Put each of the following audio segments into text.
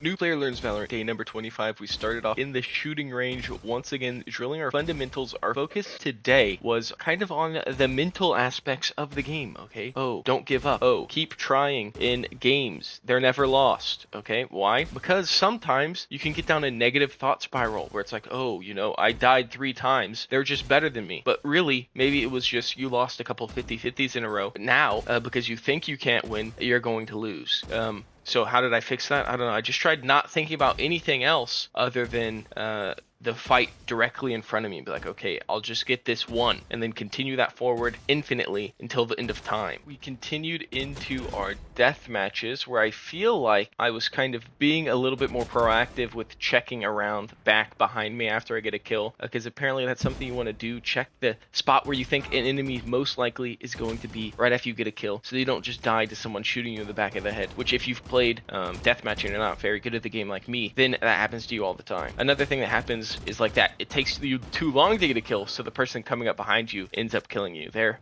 New player learns Valorant, day number 25. We started off in the shooting range, once again drilling our fundamentals. Our focus today was kind of on the mental aspects of the game, okay? Oh, don't give up. Oh, keep trying in games. They're never lost, okay? Why? Because sometimes you can get down a negative thought spiral where it's like, oh, you know, I died 3 times. They're just better than me. But really, maybe it was just you lost a couple 50-50s in a row. Now, because you think you can't win, you're going to lose. So how did I fix that? I don't know. I just tried not thinking about anything else other than the fight directly in front of me and be like, okay, I'll just get this one and then continue that forward infinitely until the end of time. We continued into our death matches where I feel like I was kind of being a little bit more proactive with checking around back behind me after I get a kill, because apparently that's something you want to do. Check the spot where you think an enemy most likely is going to be right after you get a kill, so you don't just die to someone shooting you in the back of the head, which if you've played deathmatch and you're not very good at the game like me, then that happens to you all the time. Another thing that happens is like that it takes you too long to get a kill, so the person coming up behind you ends up killing you. They're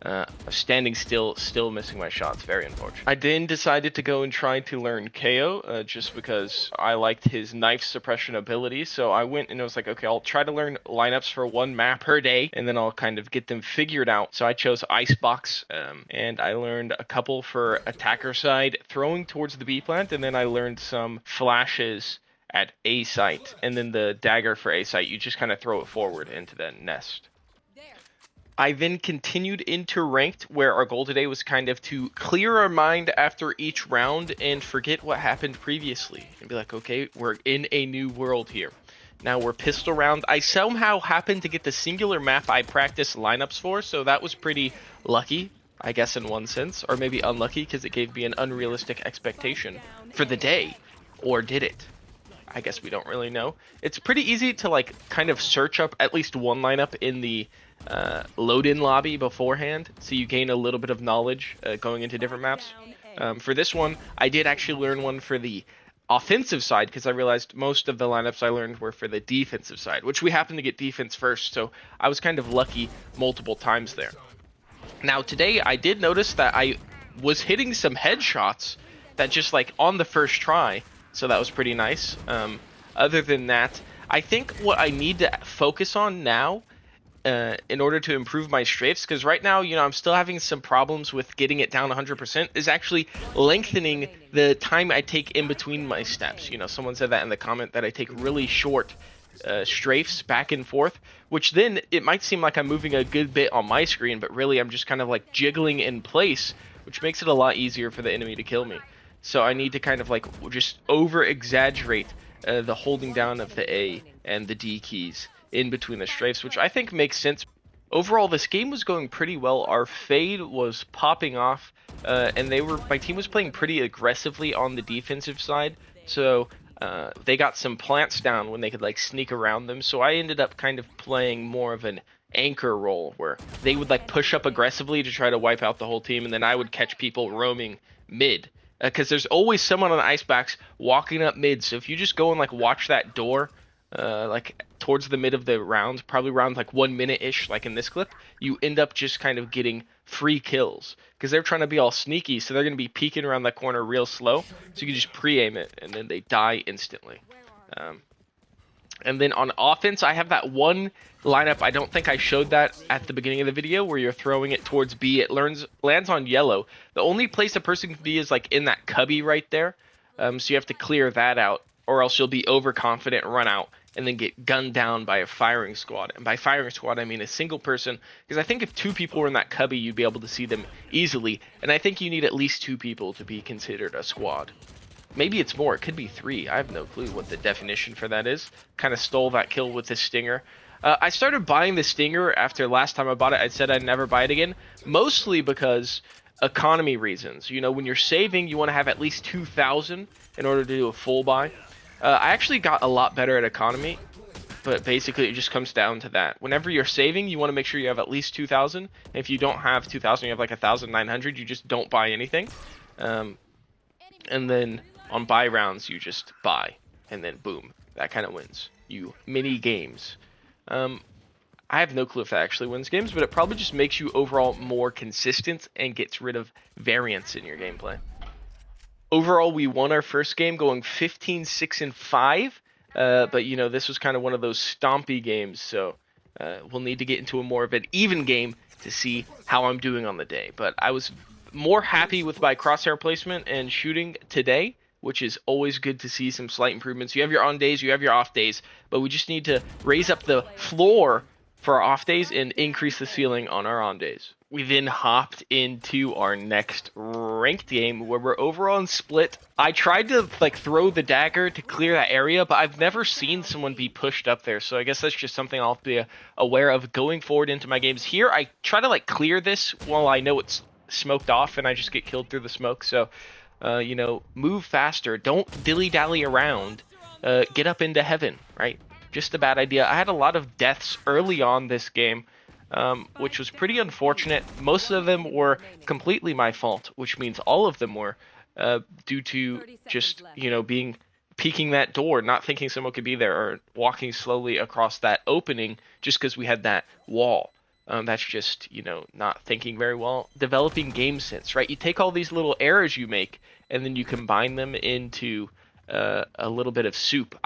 standing still missing my shots. Very unfortunate. I then decided to go and try to learn KO just because I liked his knife suppression ability. So I went and I was like, okay, I'll try to learn lineups for 1 map per day and then I'll kind of get them figured out. So I chose Icebox and I learned a couple for attacker side throwing towards the B plant, and then I learned some flashes at A site, and then the dagger for A site, you just kind of throw it forward into the nest. I then continued into ranked, where our goal today was kind of to clear our mind after each round and forget what happened previously and be like, okay, we're in a new world here. Now we're pistol round. I somehow happened to get the singular map I practiced lineups for, so that was pretty lucky, I guess, in one sense, or maybe unlucky because it gave me an unrealistic expectation for the day. Or did it? I guess we don't really know. It's pretty easy to like kind of search up at least one lineup in the load-in lobby beforehand, so you gain a little bit of knowledge going into different maps. For this one, I did actually learn one for the offensive side because I realized most of the lineups I learned were for the defensive side, which we happened to get defense first, so I was kind of lucky multiple times there. Now today I did notice that I was hitting some headshots that just like on the first try, so that was pretty nice. Other than that, I think what I need to focus on now in order to improve my strafes, because right now, you know, I'm still having some problems with getting it down 100%, is actually lengthening the time I take in between my steps. You know, someone said that in the comment that I take really short strafes back and forth, which then it might seem like I'm moving a good bit on my screen, but really I'm just kind of like jiggling in place, which makes it a lot easier for the enemy to kill me. So I need to kind of like just over exaggerate the holding down of the A and the D keys in between the strafes, which I think makes sense. Overall, this game was going pretty well. Our fade was popping off, and my team was playing pretty aggressively on the defensive side. So they got some plants down when they could like sneak around them. So I ended up kind of playing more of an anchor role where they would like push up aggressively to try to wipe out the whole team, and then I would catch people roaming mid. Because there's always someone on the icebox walking up mid, so if you just go and like watch that door, like towards the mid of the round, probably around like 1 minute-ish, like in this clip, you end up just kind of getting free kills. Because they're trying to be all sneaky, so they're going to be peeking around that corner real slow, so you can just pre-aim it, and then they die instantly. And then on offense, I have that one lineup. I don't think I showed that at the beginning of the video, where you're throwing it towards B. It lands on yellow. The only place a person can be is like in that cubby right there. So you have to clear that out, or else you'll be overconfident, run out, and then get gunned down by a firing squad. And by firing squad, I mean a single person, because I think if 2 people were in that cubby, you'd be able to see them easily. And I think you need at least 2 people to be considered a squad. Maybe it's more. It could be 3. I have no clue what the definition for that is. Kind of stole that kill with the Stinger. I started buying the Stinger after last time I bought it. I said I'd never buy it again. Mostly because economy reasons. You know, when you're saving, you want to have at least 2,000 in order to do a full buy. I actually got a lot better at economy, but basically it just comes down to that. Whenever you're saving, you want to make sure you have at least 2,000. And if you don't have 2,000, you have like 1,900, you just don't buy anything. And then on buy rounds, you just buy, and then boom, that kind of wins you mini games. I have no clue if that actually wins games, but it probably just makes you overall more consistent and gets rid of variance in your gameplay. Overall, we won our first game going 15-6-5. But this was kind of one of those stompy games, so we'll need to get into a more of an even game to see how I'm doing on the day. But I was more happy with my crosshair placement and shooting today, which is always good to see some slight improvements. You have your on days, you have your off days, but we just need to raise up the floor for our off days and increase the ceiling on our on days. We then hopped into our next ranked game where we're overall in split. I tried to throw the dagger to clear that area, but I've never seen someone be pushed up there, so I guess that's just something I'll be aware of going forward into my games. Here, I try to clear this while I know it's smoked off and I just get killed through the smoke, so move faster, don't dilly-dally around, get up into heaven, right? Just a bad idea. I had a lot of deaths early on this game, which was pretty unfortunate. Most of them were completely my fault, which means all of them were due to just, peeking that door, not thinking someone could be there, or walking slowly across that opening just because we had that wall. That's just, not thinking very well. Developing game sense, right? You take all these little errors you make, and then you combine them into a little bit of soup.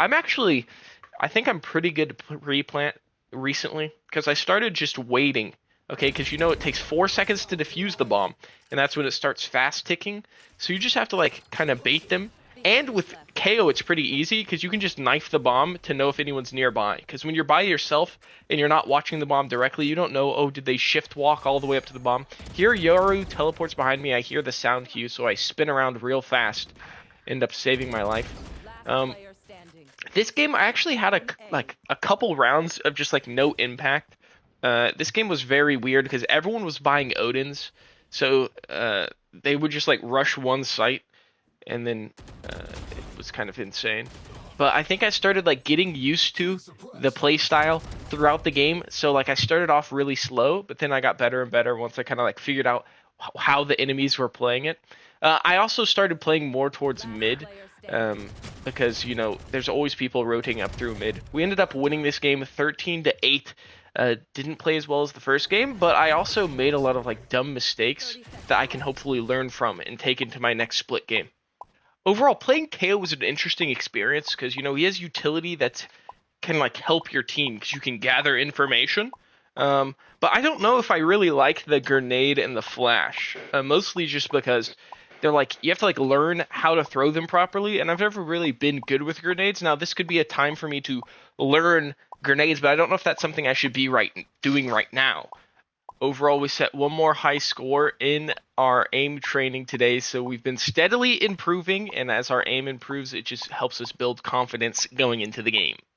I think I'm pretty good to replant recently, because I started just waiting, okay? Because it takes 4 seconds to defuse the bomb, and that's when it starts fast ticking. So you just have to kind of bait them. And with KO, it's pretty easy because you can just knife the bomb to know if anyone's nearby. Because when you're by yourself and you're not watching the bomb directly, you don't know, oh, did they shift walk all the way up to the bomb? Here, Yoru teleports behind me. I hear the sound cue, so I spin around real fast, end up saving my life. This game, I actually had a couple rounds of just no impact. This game was very weird because everyone was buying Odins, so they would just rush one site, and then it was kind of insane. But I think I started getting used to the playstyle throughout the game. So I started off really slow, but then I got better and better once I kind of figured out how the enemies were playing it. I also started playing more towards mid, because there's always people rotating up through mid. We ended up winning this game 13-8. Didn't play as well as the first game, but I also made a lot of dumb mistakes that I can hopefully learn from and take into my next split game. Overall, playing KO was an interesting experience because he has utility that can help your team because you can gather information. But I don't know if I really like the grenade and the flash, mostly just because they're you have to learn how to throw them properly, and I've never really been good with grenades. Now this could be a time for me to learn grenades, but I don't know if that's something I should be doing right now. Overall, we set one more high score in our aim training today, so we've been steadily improving, and as our aim improves, it just helps us build confidence going into the game.